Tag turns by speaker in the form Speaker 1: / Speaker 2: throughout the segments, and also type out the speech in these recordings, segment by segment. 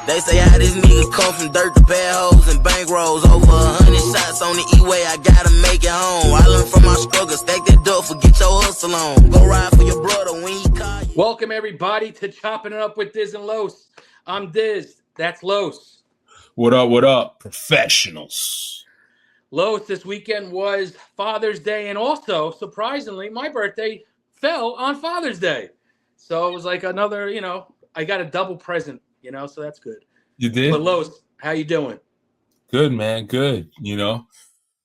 Speaker 1: They say how this nigga come from dirt to bad hoes and bank rolls. Over 100 shots on the E-way, I gotta make it home. I learned from my struggle, stack that dough, forget your hustle on. Go ride for your brother when he call you.
Speaker 2: Welcome everybody to Chopping It Up with Dizz and Los. I'm Dizz, that's Los.
Speaker 3: What up, professionals?
Speaker 2: Los, this weekend was Father's Day, and also, surprisingly, my birthday fell on Father's Day. So it was like another, I got a double present, so that's good.
Speaker 3: You did?
Speaker 2: But Los, how you doing?
Speaker 3: Good, man, good.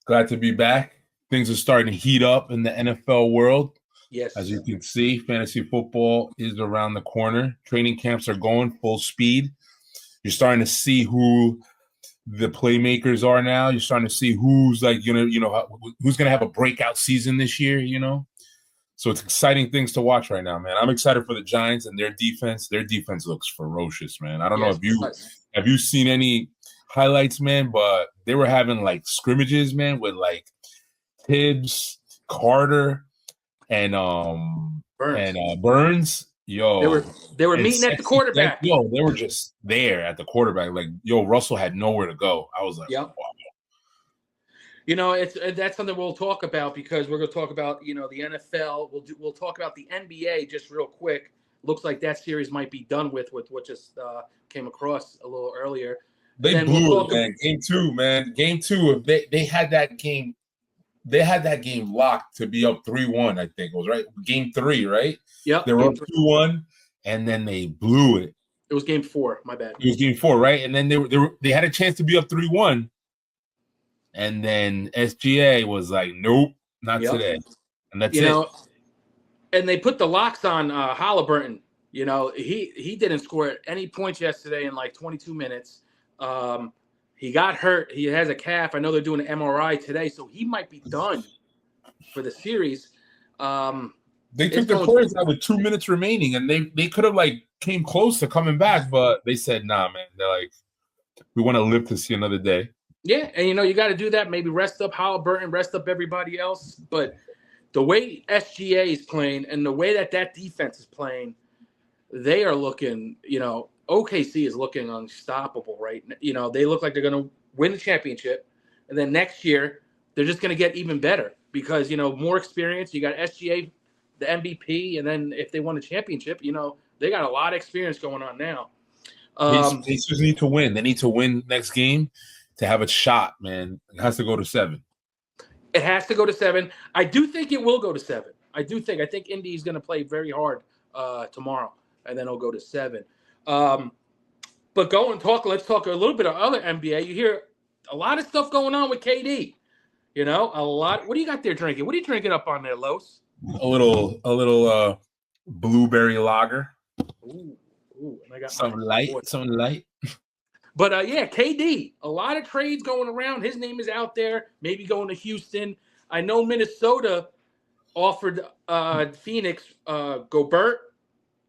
Speaker 3: Glad to be back. Things are starting to heat up in the NFL world.
Speaker 2: Yes.
Speaker 3: As you can see, fantasy football is around the corner. Training camps are going full speed. You're starting to see who the playmakers are now. You're starting to see who's like, who's going to have a breakout season this year, So it's exciting things to watch right now, man. I'm excited for the Giants and their defense. Their defense looks ferocious, man. I don't know if have you seen any highlights, man, but they were having like scrimmages, man, with like Tibbs, Carter, and Burns. Yo,
Speaker 2: they were meeting at the quarterback.
Speaker 3: They were just there at the quarterback. Like, Russell had nowhere to go. I was like,
Speaker 2: yep.
Speaker 3: Wow.
Speaker 2: That's something we'll talk about because we're going to talk about, the NFL. We'll talk about the NBA just real quick. Looks like that series might be done with what just came across a little earlier.
Speaker 3: They blew it, man. Game two, man. Game two. They had that game. They had that game locked to be up 3-1. I think it was right. Game 3, right?
Speaker 2: Yep.
Speaker 3: They were up 2-1, and then they blew it.
Speaker 2: It was game 4. My bad.
Speaker 3: It was game 4, right? And then they had a chance to be up 3-1. And then SGA was like, nope, not today. And that's it.
Speaker 2: And they put the locks on Halliburton. He didn't score any points yesterday in like 22 minutes. He got hurt. He has a calf. I know they're doing an MRI today, so he might be done for the series.
Speaker 3: They took their players out with 2 minutes remaining, and they could have like came close to coming back, but they said, nah, man. They're like, we want to live to see another day.
Speaker 2: Yeah, and you got to do that. Maybe rest up Halliburton, rest up everybody else. But the way SGA is playing and the way that defense is playing, they are looking, OKC is looking unstoppable, right? They look like they're going to win the championship. And then next year, they're just going to get even better because, more experience. You got SGA, the MVP. And then if they won a championship, they got a lot of experience going on now.
Speaker 3: They just need to win. They need to win next game to have a shot, man. It has to go to 7.
Speaker 2: It has to go to 7. I do think it will go to 7. I think Indy is going to play very hard tomorrow, and then it'll go to 7. But let's talk a little bit of other NBA. You hear a lot of stuff going on with KD. A lot. What do you got there drinking? What are you drinking up on there, Los?
Speaker 3: A little blueberry lager.
Speaker 2: Ooh, and I got
Speaker 3: something light.
Speaker 2: But KD, a lot of trades going around. His name is out there. Maybe going to Houston. I know Minnesota offered Phoenix Gobert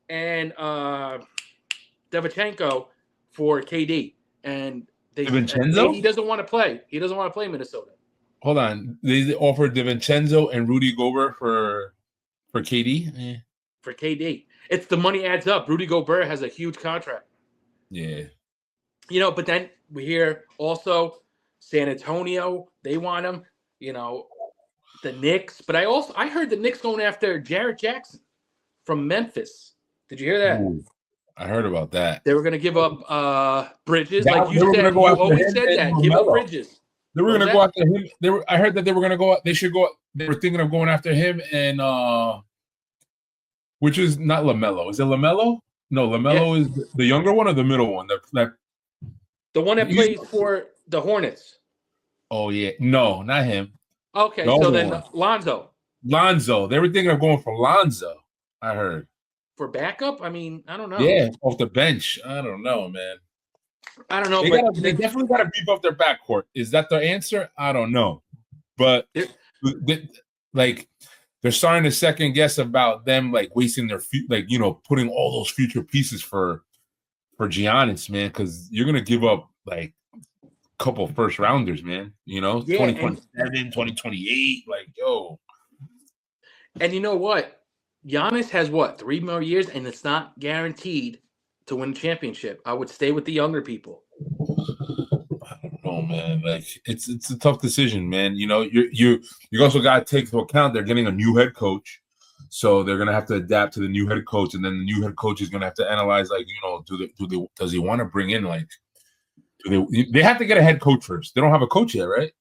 Speaker 2: and Devchenko for KD, and KD doesn't want to play. He doesn't want to play Minnesota.
Speaker 3: Hold on, they offered DiVincenzo and Rudy Gobert for KD.
Speaker 2: For KD, it's the money adds up. Rudy Gobert has a huge contract.
Speaker 3: Yeah.
Speaker 2: But then we hear also San Antonio, they want him. The Knicks, but I heard the Knicks going after Jarrett Jackson from Memphis. Did you hear that?
Speaker 3: Ooh, I heard about that.
Speaker 2: They were going to give up Bridges, like you said. You always said that. Give up Bridges.
Speaker 3: They were going to go after him. I heard that they were going to go. They should go. They were thinking of going after him, and which is not LaMelo. Is it LaMelo? No, LaMelo is the younger one or the middle one.
Speaker 2: The one that plays for the Hornets.
Speaker 3: Oh yeah, no, not him.
Speaker 2: Okay, so then Lonzo.
Speaker 3: They were thinking of going for Lonzo. I heard
Speaker 2: for backup. I mean, I don't know.
Speaker 3: Yeah, off the bench. I don't know, man.
Speaker 2: I don't know.
Speaker 3: They definitely got to beef up their backcourt. Is that the answer? I don't know, but they're starting to second guess about them, like wasting their putting all those future pieces for Giannis, man, because you're gonna give up like a couple first rounders, man. 2027, 2028, like yo.
Speaker 2: And you know what? Giannis has 3 more years, and it's not guaranteed to win a championship. I would stay with the younger people.
Speaker 3: I don't know, man. Like it's a tough decision, man. You know, you also got to take into account they're getting a new head coach, so they're gonna have to adapt to the new head coach, and then the new head coach is gonna have to analyze, like, you know, does he want to bring in, like, they have to get a head coach first. They don't have a coach yet, right?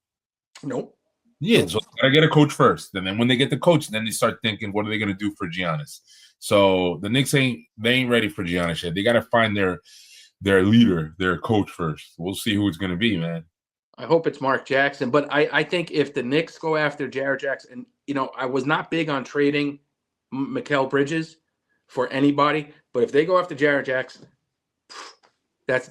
Speaker 2: Nope.
Speaker 3: Yeah, so they gotta get a coach first, and then when they get the coach, then they start thinking, what are they gonna do for Giannis? So the Knicks ain't ready for Giannis yet. They gotta find their leader, their coach first. We'll see who it's going to be, man.
Speaker 2: I hope it's Mark Jackson. But I think if the Knicks go after Jared Jackson, you know, I was not big on trading Mikal Bridges for anybody. But if they go after Jared Jackson, that's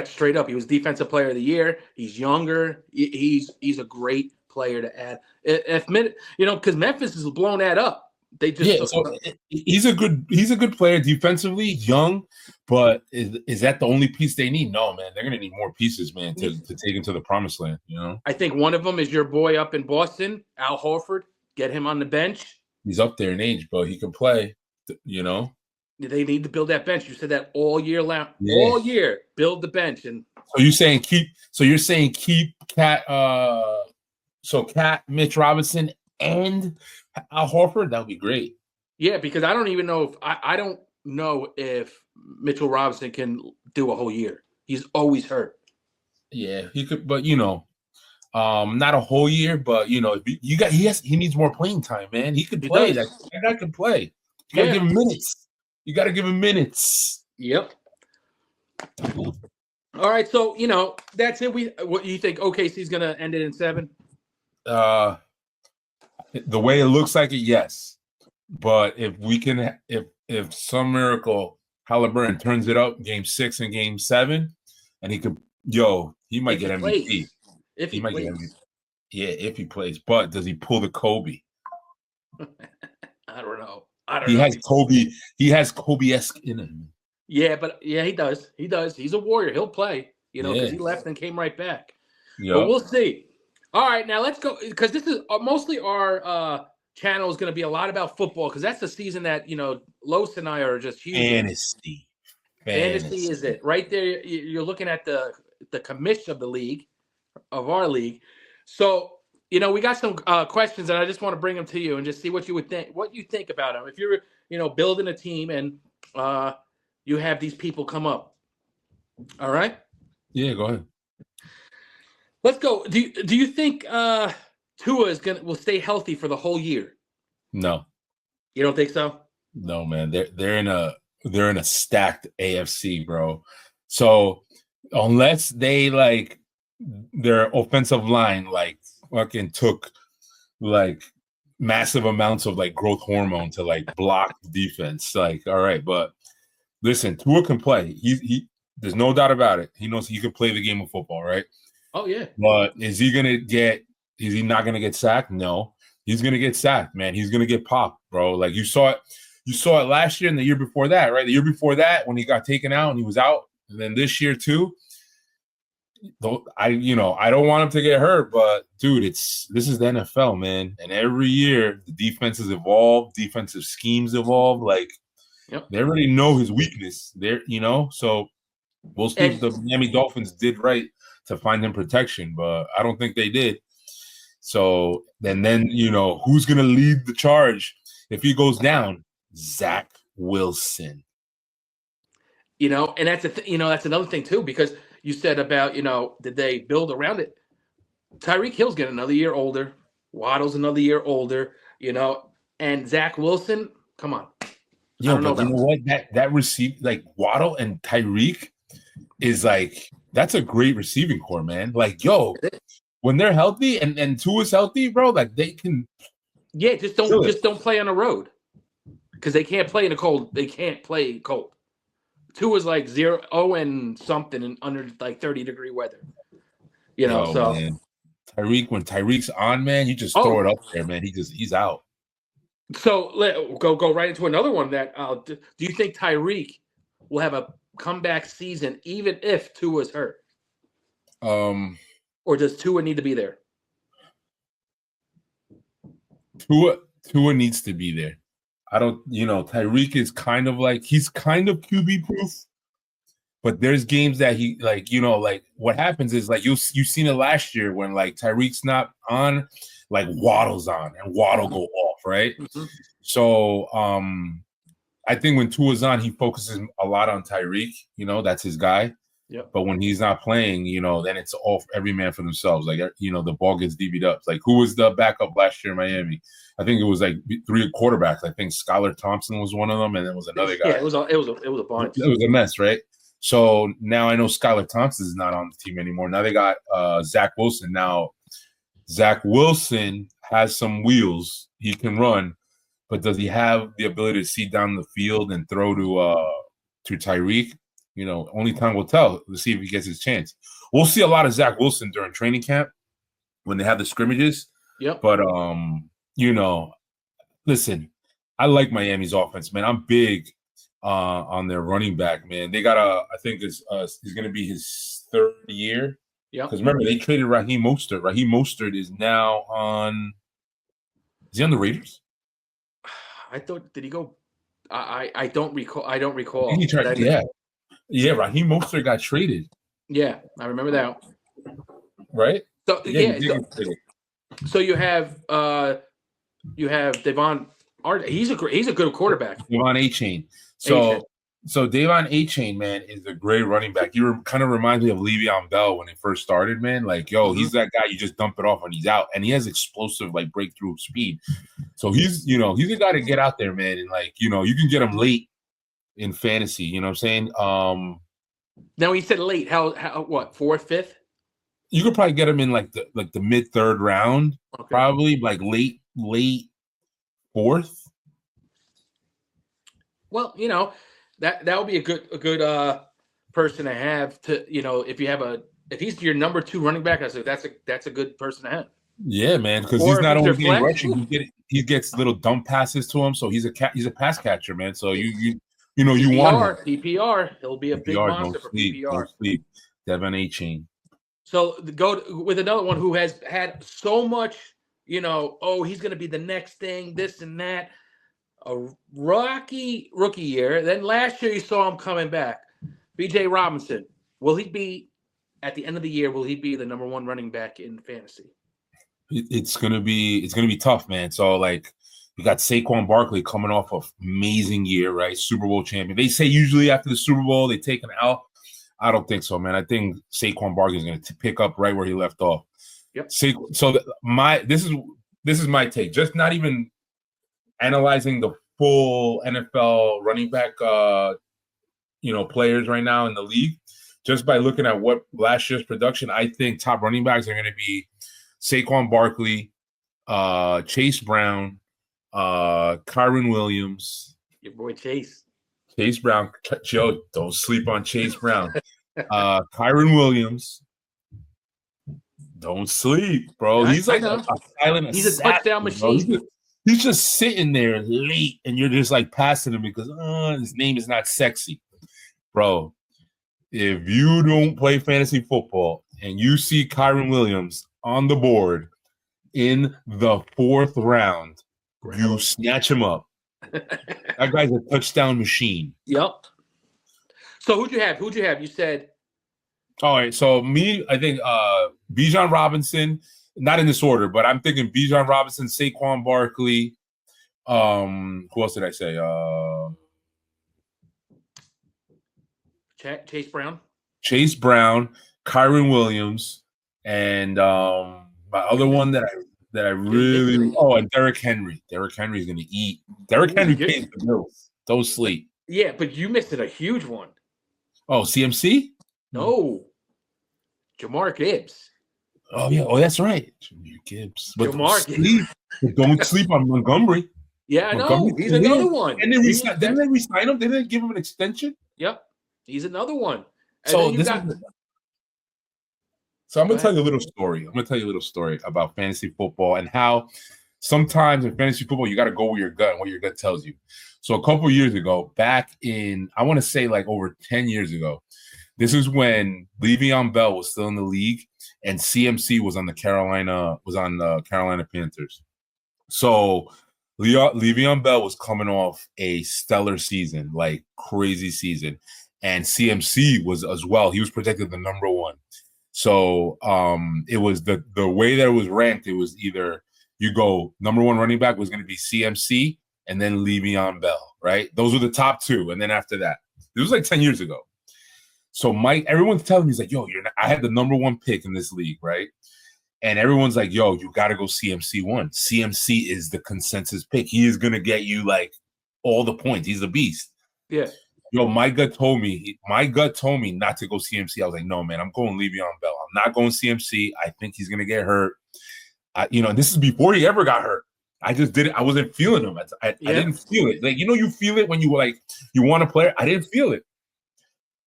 Speaker 2: straight up. He was Defensive Player of the Year. He's younger. He's a great player to add. Because Memphis has blown that up. They just
Speaker 3: he's a good player defensively, young, but is that the only piece they need? No, man, they're gonna need more pieces, man, to take him to the promised land. You know,
Speaker 2: I think one of them is your boy up in Boston, Al Horford. Get him on the bench.
Speaker 3: He's up there in age, but he can play. You know,
Speaker 2: they need to build that bench. You said that all year long. Yeah. All year, build the bench. And
Speaker 3: so you're saying keep Cat, Mitch Robinson, and Al Horford. That would be great.
Speaker 2: Yeah, because I don't even know if I don't know if Mitchell Robinson can do a whole year. He's always hurt.
Speaker 3: Yeah, he could, but not a whole year. But he needs more playing time, man. He could play. That guy can play. You gotta give him minutes. You gotta give him minutes.
Speaker 2: Yep. All right, so that's it. What you think? OKC's gonna end it in 7?
Speaker 3: The way it looks like it, yes. But if we can, if some miracle Halliburton turns it up Game 6 and Game 7, and he might get MVP.
Speaker 2: If he plays.
Speaker 3: Get MVP. Yeah, if he plays. But does he pull the Kobe?
Speaker 2: I don't know.
Speaker 3: He has Kobe-esque in him.
Speaker 2: Yeah, but he does. He does. He's a warrior. He'll play. Because he left and came right back. Yep. But we'll see. All right, now let's go, because this is mostly our channel is going to be a lot about football, because that's the season that, Los and I are just huge.
Speaker 3: Fantasy
Speaker 2: is it. Right there, you're looking at the commission of the league, of our league. So, we got some questions, and I just want to bring them to you and just see what you think about them. If you're, building a team and you have these people come up. All right?
Speaker 3: Yeah, go ahead.
Speaker 2: Let's go. Do you think Tua will stay healthy for the whole year?
Speaker 3: No.
Speaker 2: You don't think so?
Speaker 3: No, man. They're in a stacked AFC, bro. So unless they their offensive line fucking took massive amounts of growth hormone to block defense, all right. But listen, Tua can play. He there's no doubt about it. He knows he can play the game of football, right?
Speaker 2: Oh, yeah.
Speaker 3: But is he not going to get sacked? No. He's going to get sacked, man. He's going to get popped, bro. You saw it last year and the year before that, right? The year before that when he got taken out and he was out. And then this year too. I don't want him to get hurt, but dude, this is the NFL, man. And every year the defenses evolve, defensive schemes evolve. They already know his weakness there, so we'll see if the Miami Dolphins did right to find him protection, but I don't think they did. So then who's going to lead the charge if he goes down? Zach Wilson.
Speaker 2: And that's that's another thing too, because you said about, did they build around it? Tyreek Hill's getting another year older. Waddle's another year older, and Zach Wilson, come on.
Speaker 3: Yeah, but you know what? That receive Waddle and Tyreek is that's a great receiving core, man. When they're healthy and Tua's healthy, bro, they can.
Speaker 2: Yeah, just don't play on the road, because they can't play in the cold. They can't play cold. Tua's 0 and something and under 30-degree weather. Man.
Speaker 3: Tyreek, when Tyreek's on, man, you just throw it up there, man. He's out.
Speaker 2: So let go right into another one. That do you think Tyreek will have a comeback season even if Tua's hurt? Or does Tua need to be there?
Speaker 3: Tua needs to be there. I don't, Tyreek is kind of like he's kind of QB proof, but there's games that he like, like what happens is like you've seen it last year when like Tyreek's not on, like Waddle's on and Waddle go off, right?
Speaker 2: Mm-hmm.
Speaker 3: So I think when Tua's on, he focuses a lot on Tyreek, that's his guy.
Speaker 2: Yep.
Speaker 3: But when he's not playing, then it's all every man for themselves. Like, the ball gets DB'd up. Like, who was the backup last year in Miami? I think it was like 3 quarterbacks. I think Skylar Thompson was one of them, and there was another guy.
Speaker 2: Yeah, it was a bunch.
Speaker 3: It was a mess, right? So now I know Skylar Thompson is not on the team anymore. Now they got Zach Wilson. Now Zach Wilson has some wheels. He can run, but does he have the ability to see down the field and throw to Tyreek? Only time will tell. Let's see if he gets his chance. We'll see a lot of Zach Wilson during training camp when they have the scrimmages.
Speaker 2: Yep.
Speaker 3: But listen, I like Miami's offense, man. I'm big on their running back, man. They got I think he's going to be his 3rd year.
Speaker 2: Yeah.
Speaker 3: Because remember, they traded Raheem Mostert. Raheem Mostert is now on. Is he on the Raiders?
Speaker 2: I thought, did he go? I don't recall. I don't recall.
Speaker 3: He tried, yeah. Raheem Mostert got traded.
Speaker 2: Yeah, I remember that.
Speaker 3: Right.
Speaker 2: So so you have Devon. He's a good quarterback.
Speaker 3: Devon Achane. So Devon Achane, man, is a great running back. He kind of reminds me of Le'Veon Bell when it first started, man. Like, he's that guy you just dump it off when he's out, and he has explosive like breakthrough speed. So he's the guy to get out there, man, and like you can get him late in fantasy. You know what I'm saying?
Speaker 2: Now he said late. How what 4th, 5th?
Speaker 3: You could probably get him in like the mid 3rd round,
Speaker 2: okay. Probably
Speaker 3: like late 4th.
Speaker 2: Well, that would be a good person to have to if he's your number 2 running back. I said that's a good person to have.
Speaker 3: Yeah, man, because he's not only getting rushing, he gets little dump passes to him, so he's a pass catcher, man. So you
Speaker 2: PPR,
Speaker 3: want him.
Speaker 2: PPR. He'll be a big monster for PPR.
Speaker 3: Don't sleep. Devon Achane.
Speaker 2: So go with another one who has had so much, he's going to be the next thing, this and that. A rocky rookie year. Then last year you saw him coming back. B.J. Robinson. Will he be at the end of the year? Will he be the number 1 running back in fantasy?
Speaker 3: It's gonna be tough, man. So like you got Saquon Barkley coming off an amazing year, right? Super Bowl champion. They say usually after the Super Bowl they take an L. I don't think so, man. I think Saquon Barkley is going to pick up right where he left off.
Speaker 2: Yep.
Speaker 3: So this is my take. Just not even analyzing the full NFL running back, players right now in the league. Just by looking at what last year's production, I think top running backs are going to be Saquon Barkley, Chase Brown, Kyron Williams.
Speaker 2: Your boy Chase.
Speaker 3: Chase Brown, Joe, don't sleep on Chase Brown. Kyron Williams, don't sleep, bro. He's like a silent
Speaker 2: He's a touchdown machine.
Speaker 3: He's just sitting there late, and you're just like passing him because his name is not sexy, bro. If you don't play fantasy football and you see Kyron Williams on the board in the 4th round, you snatch him up. That guy's a touchdown machine.
Speaker 2: Yep. So who'd you have? You said.
Speaker 3: All right. So I think Bijan Robinson, not in this order, but I'm thinking Bijan Robinson, Saquon Barkley. Who else did I say?
Speaker 2: Chase Brown.
Speaker 3: Chase Brown, Kyron Williams, and my other one that I really and Derrick Henry. Derrick Henry is going to eat. Derrick Henry pays the bills. Don't sleep.
Speaker 2: Yeah, but you missed a huge one.
Speaker 3: Oh, CMC?
Speaker 2: No. Jamar Gibbs.
Speaker 3: Oh, yeah. Oh, that's right. Jamar Gibbs. But don't sleep on Montgomery.
Speaker 2: Yeah, I know. He's another one.
Speaker 3: And didn't they re-sign him? Didn't they give him an extension?
Speaker 2: Yep. He's another one. And
Speaker 3: so I'm going to tell you a little story. I'm going to tell you a little story about fantasy football and how sometimes in fantasy football, you got to go with your gut and what your gut tells you. So a couple of years ago, back in, I want to say like over 10 years ago, this is when Le'Veon Bell was still in the league and CMC was on the Carolina Panthers. So Le'Veon Bell was coming off a stellar season, like crazy season, and CMC was as well. He was projected the number one. So it was the way that it was ranked. It was either you go number one running back was going to be CMC and then Le'Veon Bell, right? Those were the top two, and then after that, it was like 10 years ago. So everyone's telling me, he's like, yo, I had the number one pick in this league, right? And everyone's like, yo, you got to go CMC one. CMC is the consensus pick. He is going to get you like all the points. He's a beast.
Speaker 2: Yeah.
Speaker 3: Yo, my gut told me not to go CMC. I was like, no, man, I'm going Le'Veon Bell. I'm not going CMC. I think he's going to get hurt. This is before he ever got hurt. I just didn't. I wasn't feeling him. I didn't feel it. Like, you feel it when you you want a player. I didn't feel it.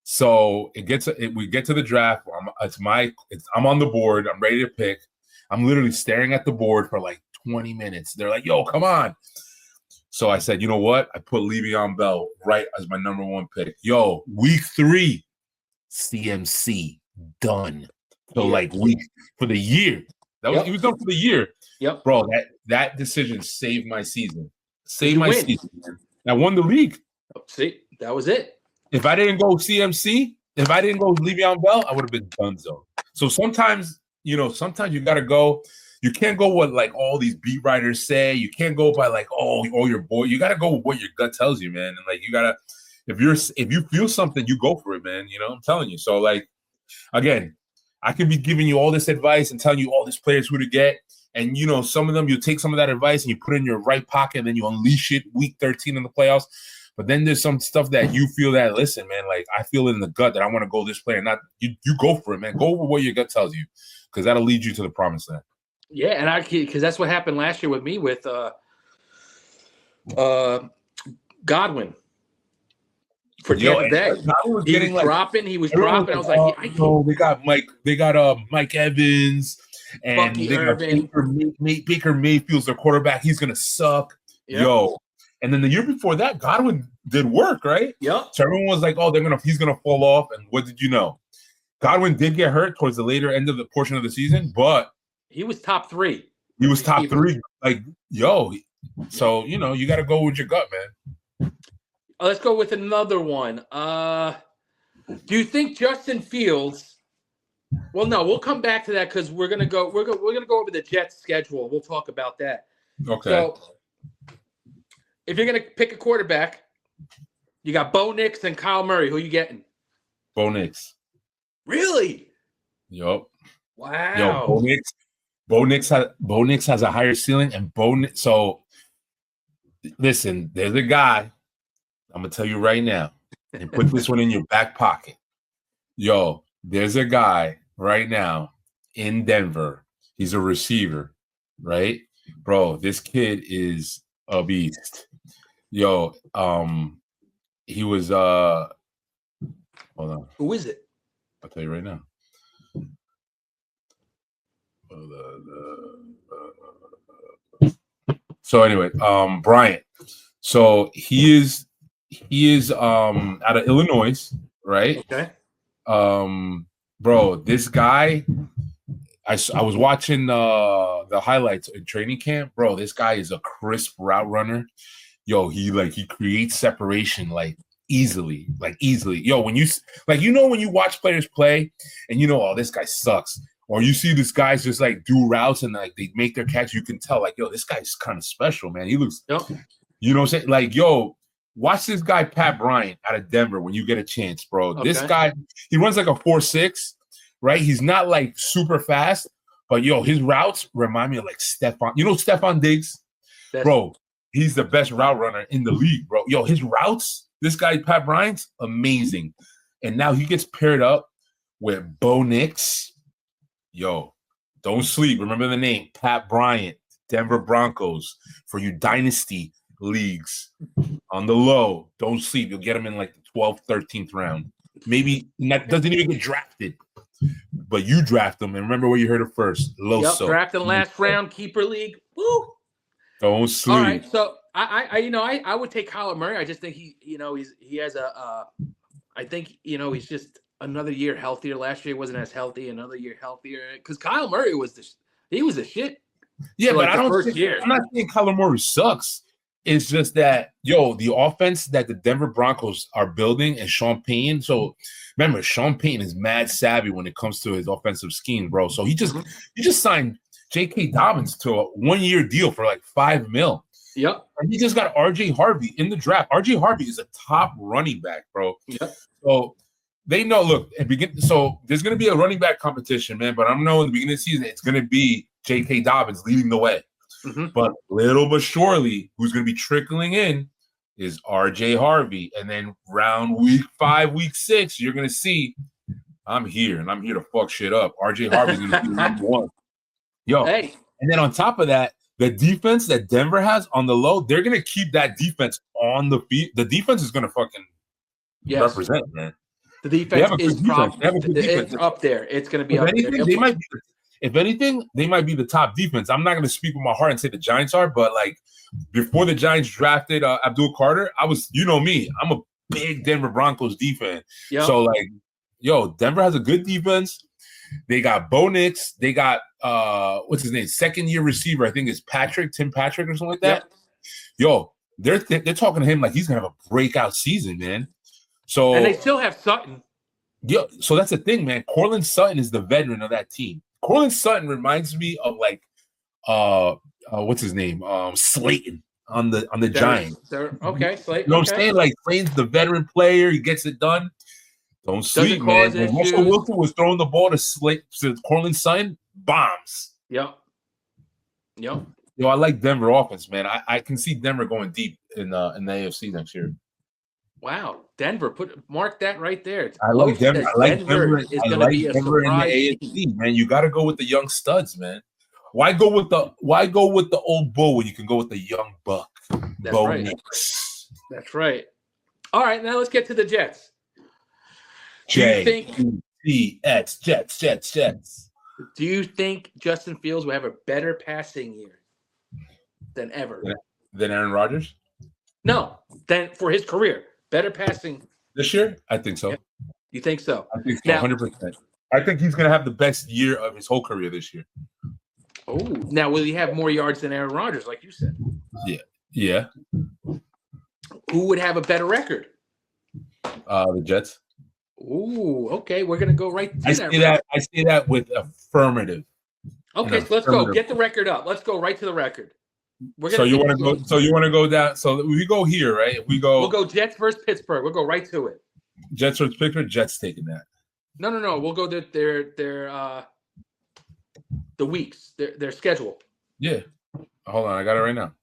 Speaker 3: So we get to the draft. I'm on the board. I'm ready to pick. I'm literally staring at the board for like 20 minutes. They're like, yo, come on. So I said, you know what? I put Le'Veon Bell right as my number one pick. Yo, week 3, CMC done. So week for the year. He was done for the year.
Speaker 2: Yep.
Speaker 3: Bro, that decision saved my season. Saved my season. I won the league.
Speaker 2: See, that was it.
Speaker 3: If I didn't go CMC, if I didn't go Le'Veon Bell, I would have been donezo. So sometimes you gotta go. You can't go what like all these beat writers say. You can't go by like your boy. You gotta go with what your gut tells you, man. And like you gotta, if you feel something, you go for it, man. I'm telling you. So like, again, I could be giving you all this advice and telling you all these players who to get, and some of them you take some of that advice and you put it in your right pocket, and then you unleash it week 13 in the playoffs. But then there's some stuff that you feel that, listen, man, like I feel it in the gut that I want to go this player. Not you go for it, man. Go over what your gut tells you, because that'll lead you to the promised land.
Speaker 2: Yeah, and because that's what happened last year with me with Godwin. Forget that. He was dropping. I was like,
Speaker 3: they got Mike Evans and
Speaker 2: Bucky
Speaker 3: they got Baker Mayfield's their quarterback. He's gonna suck. Yep. Yo. And then the year before that, Godwin did work, right?
Speaker 2: Yep.
Speaker 3: So everyone was like, "Oh, he's gonna fall off." And what did you know? Godwin did get hurt towards the later end of the portion of the season, but
Speaker 2: he was top 3.
Speaker 3: He was top 3. Like, yo, so you got to go with your gut, man.
Speaker 2: Let's go with another one. Do you think Justin Fields? Well, no, we'll come back to that because we're gonna go over the Jets schedule. We'll talk about that.
Speaker 3: Okay.
Speaker 2: So, if you're going to pick a quarterback, you got Bo Nix and Kyle Murray. Who are you getting?
Speaker 3: Bo Nix.
Speaker 2: Really?
Speaker 3: Yup.
Speaker 2: Wow.
Speaker 3: Yo, Bo Nix has a higher ceiling, and so listen, there's a guy, I'm going to tell you right now, and put this one in your back pocket. Yo, there's a guy right now in Denver. He's a receiver, right? Bro, this kid is a beast. Yo, he was hold on.
Speaker 2: Who is it?
Speaker 3: I'll tell you right now. So anyway, Bryant. So he is out of Illinois, right?
Speaker 2: Okay.
Speaker 3: Bro, this guy, I was watching the highlights in training camp. Bro, this guy is a crisp route runner. Yo, he creates separation easily. Yo, when you watch players play and oh, this guy sucks. Or you see this guys just do routes and they make their catch, you can tell yo, this guy's kind of special, man. He looks, you know what I'm saying? Yo, watch this guy, Pat Bryant out of Denver when you get a chance, bro. Okay. This guy, he runs a 4.6, right? He's not super fast, but yo, his routes remind me of Stephon. You know Stephon Diggs? Bro, he's the best route runner in the league, bro. Yo, his routes, this guy, Pat Bryant's amazing. And now he gets paired up with Bo Nix. Yo, don't sleep. Remember the name, Pat Bryant, Denver Broncos, for you dynasty leagues. On the low, don't sleep. You'll get him in the 12th, 13th round. Maybe doesn't even get drafted, but you draft him. And remember where you heard it first.
Speaker 2: Draft in the last round, keeper league. Woo!
Speaker 3: Don't sleep.
Speaker 2: All right, so I would take Kyler Murray. I just think he has I think he's just another year healthier. Last year wasn't as healthy. Another year healthier because Kyle Murray was the shit.
Speaker 3: Yeah,
Speaker 2: like
Speaker 3: but I don't
Speaker 2: first
Speaker 3: think
Speaker 2: year.
Speaker 3: I'm not saying Kyler Murray sucks. It's just that the offense that the Denver Broncos are building and Sean Payton. So remember, Sean Payton is mad savvy when it comes to his offensive scheme, bro. So he just signed J.K. Dobbins to a 1-year deal for like $5 million.
Speaker 2: Yep.
Speaker 3: And he just got R.J. Harvey in the draft. R.J. Harvey is a top running back, bro.
Speaker 2: Yep.
Speaker 3: So they know. Look, so there's going to be a running back competition, man. But I'm knowing in the beginning of the season it's going to be J.K. Dobbins leading the way.
Speaker 2: Mm-hmm.
Speaker 3: But little but surely, who's going to be trickling in is R.J. Harvey. And then round week 5, week 6, you're going to see I'm here, and I'm here to fuck shit up. R.J. Harvey's going to be number one. Yo,
Speaker 2: hey.
Speaker 3: And then on top of that, the defense that Denver has on the low, they're going to keep that defense on the feet. The defense is going to fucking represent, man.
Speaker 2: The defense is
Speaker 3: defense.
Speaker 2: It's up there. It's going to be up there.
Speaker 3: If anything, they might be the top defense. I'm not going to speak with my heart and say the Giants are, but like before the Giants drafted Abdul Carter, you know me, I'm a big Denver Broncos defense. Yep. So like, Denver has a good defense. They got Bo Nix. They got what's his name? Second-year receiver, I think is Tim Patrick or something like that. Yep. They're talking to him like he's gonna have a breakout season, man. So
Speaker 2: and they still have Sutton.
Speaker 3: Yeah, so that's the thing, man. Cortland Sutton is the veteran of that team. Cortland Sutton reminds me of like what's his name? Slayton on the Giants.
Speaker 2: Okay, Slayton.
Speaker 3: You know what I'm saying? Like Slayton's the veteran player, he gets it done. Don't sleep, man. When Russell Wilson was throwing the ball to Cortland Sutton, bombs.
Speaker 2: Yep.
Speaker 3: I like Denver offense, man. I can see Denver going deep in the AFC next year.
Speaker 2: Wow, Denver! Mark that right there.
Speaker 3: I like Denver. I like Denver.
Speaker 2: Is going to be a
Speaker 3: Denver in the AFC, man. You got to go with the young studs, man. Why go with the old bull when you can go with the young buck?
Speaker 2: That's right. Nix. That's right. All right, now let's get to the Jets.
Speaker 3: Jets.
Speaker 2: Do you think Justin Fields will have a better passing year than ever?
Speaker 3: Than Aaron Rodgers?
Speaker 2: No, than for his career. Better passing
Speaker 3: this year? I think so.
Speaker 2: You think so?
Speaker 3: I think so, 100%. I think he's going to have the best year of his whole career this year.
Speaker 2: Oh, now will he have more yards than Aaron Rodgers, like you said?
Speaker 3: Yeah.
Speaker 2: Who would have a better record?
Speaker 3: The Jets.
Speaker 2: Ooh, okay. We're gonna go right.
Speaker 3: I say that with affirmative.
Speaker 2: Okay, so let's go. Get the record up. Let's go right to the record.
Speaker 3: So you want to go? So you want to go down? So we go here, right? If we go,
Speaker 2: we'll go Jets versus Pittsburgh. We'll go right to it.
Speaker 3: Jets versus Pittsburgh. Jets taking that.
Speaker 2: No. We'll go to the weeks, their schedule.
Speaker 3: Yeah. Hold on, I got it right now.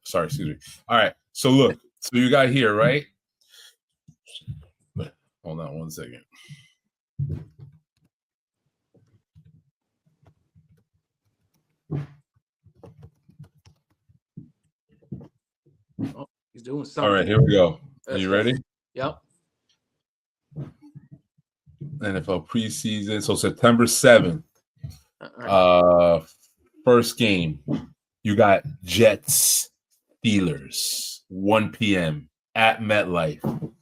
Speaker 3: Sorry, excuse me. All right. So look. So you got here, right? Hold on 1 second.
Speaker 2: Oh, he's doing something.
Speaker 3: All right, here we go. Are you ready?
Speaker 2: Yep.
Speaker 3: NFL preseason. So September 7th. First game. You got Jets Steelers 1 p.m. at MetLife.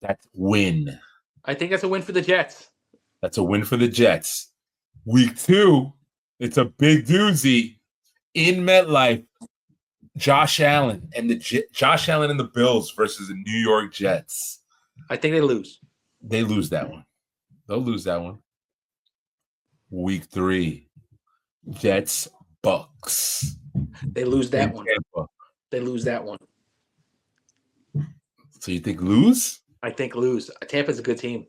Speaker 3: That's win.
Speaker 2: I think that's a win for the Jets.
Speaker 3: That's a win for the Jets. Week 2, it's a big doozy in MetLife. Josh Allen and the Bills versus the New York Jets.
Speaker 2: I think they lose.
Speaker 3: They lose that one. They'll lose that one. Week 3, Jets Bucks.
Speaker 2: They lose that one. Tampa. They lose that one.
Speaker 3: So you think lose?
Speaker 2: I think lose. Tampa's a good team.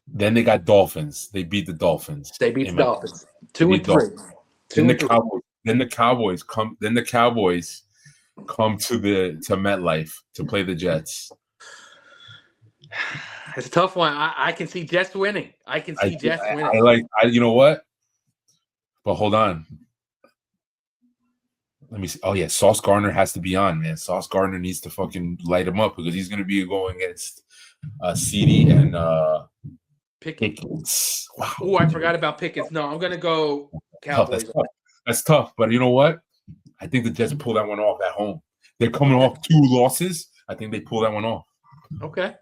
Speaker 3: Then they got Dolphins. They beat the Dolphins.
Speaker 2: They beat the Dolphins. 2-3.
Speaker 3: Then the Cowboys come. Then the Cowboys come to MetLife to play the Jets.
Speaker 2: It's a tough one. I can see Jets winning. Jets winning.
Speaker 3: You know what? But hold on. Let me see. Oh yeah, Sauce Gardner has to be on, man. Sauce Gardner needs to fucking light him up because he's going to be going against CD and Pickens. Wow.
Speaker 2: Oh, I forgot about Pickens. No, I'm going to go Cowboys.
Speaker 3: That's tough. But you know what? I think the Jets pull that one off at home. They're coming off 2 losses. I think they pull that one off.
Speaker 2: Okay.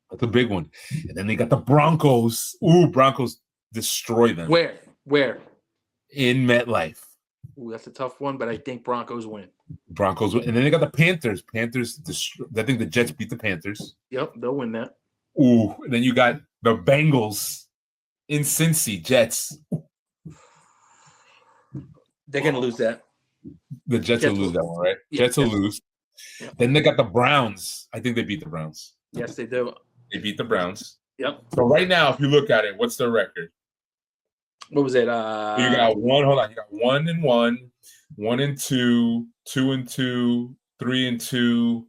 Speaker 3: That's a big one. And then they got the Broncos. Ooh, Broncos destroy them.
Speaker 2: Where?
Speaker 3: in MetLife.
Speaker 2: Ooh, that's a tough one, but I think Broncos win.
Speaker 3: Broncos win. And then they got the Panthers. I think the Jets beat the Panthers.
Speaker 2: Yep, they'll win that.
Speaker 3: Ooh, and then you got the Bengals in Cincy, Jets.
Speaker 2: They're going to lose that.
Speaker 3: The Jets will lose that one, right?
Speaker 2: Yeah,
Speaker 3: Jets will lose.
Speaker 2: Yeah.
Speaker 3: Then they got the Browns. I think they beat the Browns.
Speaker 2: Yes, they do.
Speaker 3: They beat the Browns.
Speaker 2: Yep.
Speaker 3: So right now, if you look at it, what's their record?
Speaker 2: What was it?
Speaker 3: You got one. Hold on. You got 1-1, 1-2, 2-2, 3-2,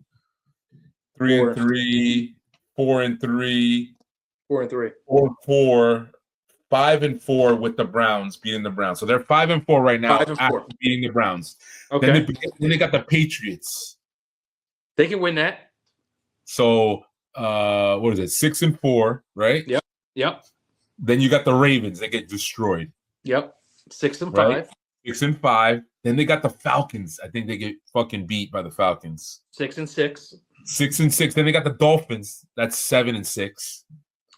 Speaker 3: 3-3, 4-3,
Speaker 2: 4-3,
Speaker 3: 4-4, 5-4 with the Browns beating the Browns. So they're 5-4 right now after beating the Browns.
Speaker 2: Okay.
Speaker 3: Then they got the Patriots.
Speaker 2: They can win that.
Speaker 3: So what is it? 6-4, right?
Speaker 2: Yep.
Speaker 3: Then you got the Ravens. They get destroyed.
Speaker 2: Yep. 6-5.
Speaker 3: Right? 6-5. Then they got the Falcons. I think they get fucking beat by the Falcons.
Speaker 2: 6-6.
Speaker 3: 6-6. Then they got the Dolphins. That's 7-6.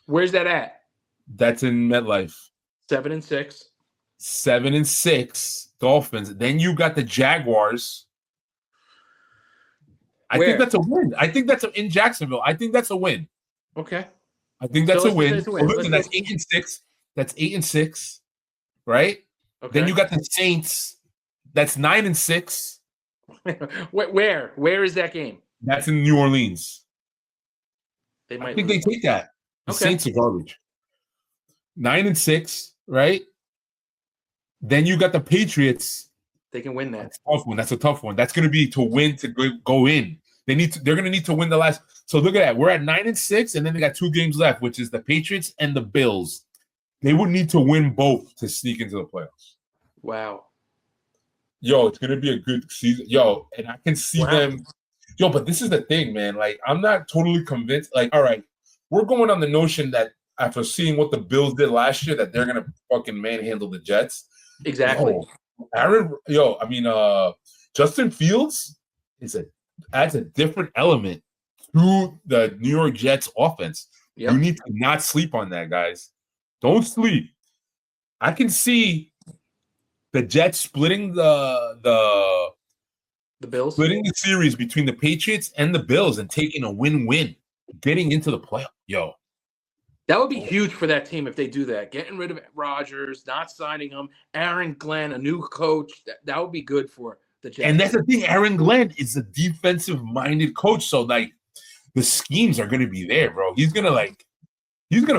Speaker 2: Where's that at?
Speaker 3: That's in MetLife.
Speaker 2: 7-6.
Speaker 3: 7-6. Dolphins. Then you got the Jaguars. I
Speaker 2: Where?
Speaker 3: think that's a win. I think that's in Jacksonville. I think that's a win.
Speaker 2: Okay.
Speaker 3: I think that's a win.
Speaker 2: That's a win.
Speaker 3: Listen, that's 8-6. That's 8-6, right?
Speaker 2: Okay.
Speaker 3: Then you got the Saints. That's 9-6.
Speaker 2: Where? Where is that game?
Speaker 3: That's in New Orleans.
Speaker 2: They might.
Speaker 3: I think they take that. The
Speaker 2: Okay.
Speaker 3: Saints are garbage. 9-6, right? Then you got the Patriots.
Speaker 2: They can win that.
Speaker 3: That's a tough one. That's a tough one. That's going to be to win to go in. They're going to need to win the last. So look at that. We're at 9-6, and then they got 2 games left, which is the Patriots and the Bills. They would need to win both to sneak into the playoffs.
Speaker 2: Wow.
Speaker 3: Yo, it's going to be a good season. Yo, and I can see them. Yo, but this is the thing, man. Like, I'm not totally convinced. Like, all right, we're going on the notion that after seeing what the Bills did last year, that they're going to fucking manhandle the Jets.
Speaker 2: Exactly.
Speaker 3: Justin Fields adds a different element to the New York Jets offense. Yep. You need to not sleep on that, guys. Don't sleep. I can see the Jets splitting the
Speaker 2: Bills,
Speaker 3: splitting the series between the Patriots and the Bills and taking a win-win, getting into the playoff. Yo,
Speaker 2: that would be huge for that team if they do that. Getting rid of Rodgers, not signing him, Aaron Glenn, a new coach. That would be good for the Jets.
Speaker 3: And that's the thing. Aaron Glenn is a defensive-minded coach, so like the schemes are going to be there, bro. He's gonna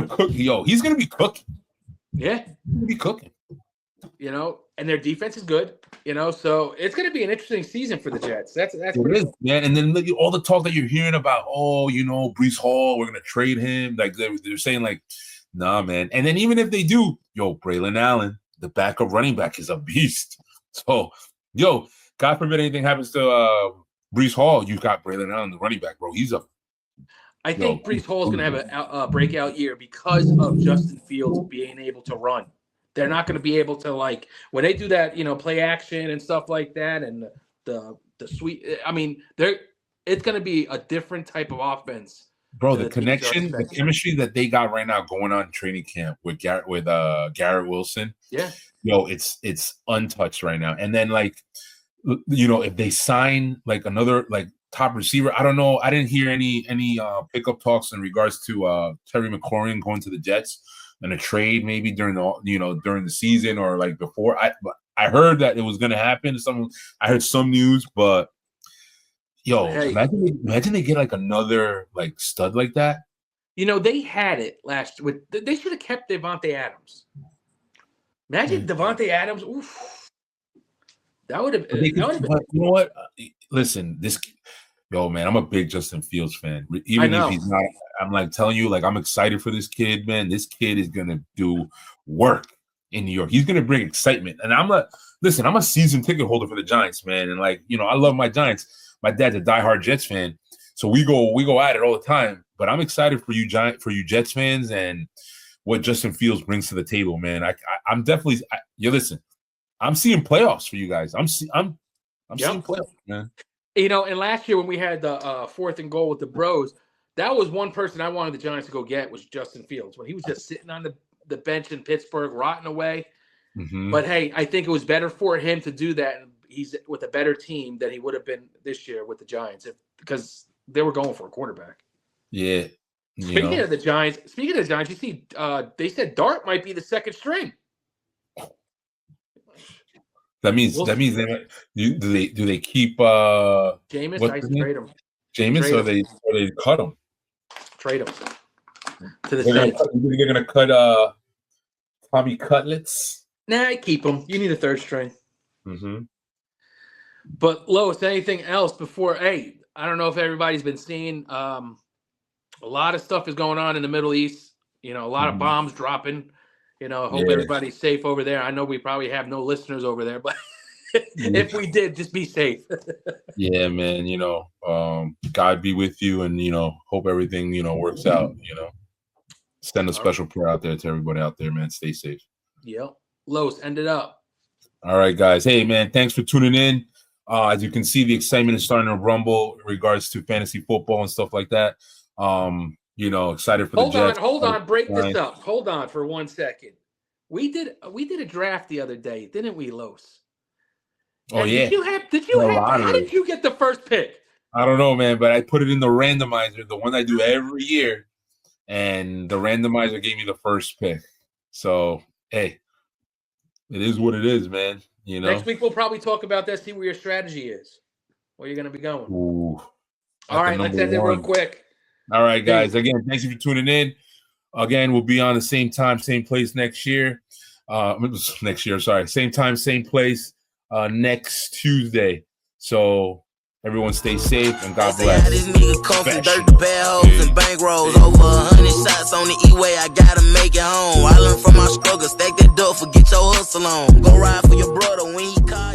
Speaker 3: cook. Yo, he's gonna be cooking.
Speaker 2: Yeah,
Speaker 3: he's gonna be cooking.
Speaker 2: You know, and their defense is good. You know, so it's going to be an interesting season for the Jets. That's
Speaker 3: it is, man. And then all the talk that you're hearing about, Breece Hall, we're going to trade him. Like they're saying, like, nah, man. And then even if they do, Braylon Allen, the backup running back, is a beast. So, God forbid anything happens to Breece Hall, you've got Braylon Allen, the running back, bro.
Speaker 2: I think Breece Hall is going to have a breakout year because of Justin Fields being able to run. They're not going to be able to, like, when they do that, play action and stuff like that, and the sweet. I mean, it's going to be a different type of offense.
Speaker 3: Bro, the connection, the chemistry that they got right now going on in training camp with Garrett Wilson.
Speaker 2: Yeah.
Speaker 3: It's untouched right now. And then, like, if they sign like another like top receiver, I don't know. I didn't hear any pickup talks in regards to Terry McLaurin going to the Jets. In a trade, maybe during the season or like before. I heard that it was going to happen. I heard some news, but imagine they get like another like stud like that.
Speaker 2: They had it last with. They should have kept Devontae Adams. Imagine Devontae Adams. Oof, that would have. You
Speaker 3: know what? Listen, man, I'm a big Justin Fields fan. Even if he's not, I'm like telling you, like, I'm excited for this kid, man. This kid is gonna do work in New York. He's gonna bring excitement. And I'm a season ticket holder for the Giants, man. And like, I love my Giants. My dad's a diehard Jets fan, so we go at it all the time. But I'm excited for you Jets fans and what Justin Fields brings to the table, man. I'm definitely. Listen, I'm seeing playoffs for you guys. I'm seeing playoffs, man.
Speaker 2: And last year when we had the 4th and goal with the Bros, that was one person I wanted the Giants to go get was Justin Fields. When he was just sitting on the bench in Pittsburgh, rotting away, But hey, I think it was better for him to do that. And he's with a better team than he would have been this year with the Giants because they were going for a quarterback.
Speaker 3: Yeah.
Speaker 2: Speaking of the Giants, you see, they said Dart might be the second string.
Speaker 3: That means do they keep
Speaker 2: Jameis? I trade him.
Speaker 3: Jameis, or they cut him?
Speaker 2: Trade him to the
Speaker 3: Saints. They're gonna cut Tommy Cutlets.
Speaker 2: Nah, keep him. You need a third string.
Speaker 3: Mm-hmm.
Speaker 2: But Lois, anything else before? Hey, I don't know if everybody's been seeing. A lot of stuff is going on in the Middle East. You know, a lot of bombs dropping. You know, I hope everybody's safe over there. I know we probably have no listeners over there, but if we did, just be safe.
Speaker 3: Yeah, man. You know, God be with you, and hope everything works out. Send a special prayer out there to everybody out there, man. Stay safe.
Speaker 2: Yep. Lowe's, end it up.
Speaker 3: All right, guys. Hey, man, thanks for tuning in. As you can see, the excitement is starting to rumble in regards to fantasy football and stuff like that. Excited for the Jets.
Speaker 2: Hold on. Break this up. Hold on for 1 second. We did a draft the other day, didn't we, Los?
Speaker 3: Oh, yeah.
Speaker 2: How did you get the first pick?
Speaker 3: I don't know, man, but I put it in the randomizer, the one I do every year, and the randomizer gave me the first pick. So, hey, it is what it is, man.
Speaker 2: Next week we'll probably talk about that, see where your strategy is, where you're going to be going.
Speaker 3: Ooh,
Speaker 2: all right, let's end it real quick.
Speaker 3: All right, guys. Again, thanks for tuning in. Again, we'll be on the same time, same place next year. Same time, same place next Tuesday. So everyone stay safe and God bless.
Speaker 1: This nigga come from dirt to bad hoes and bank rolls. Over 100 shots on the E-way, I gotta make it home. I learned from my struggle, stack that dough, forget your hustle on. Go ride for your brother when he call.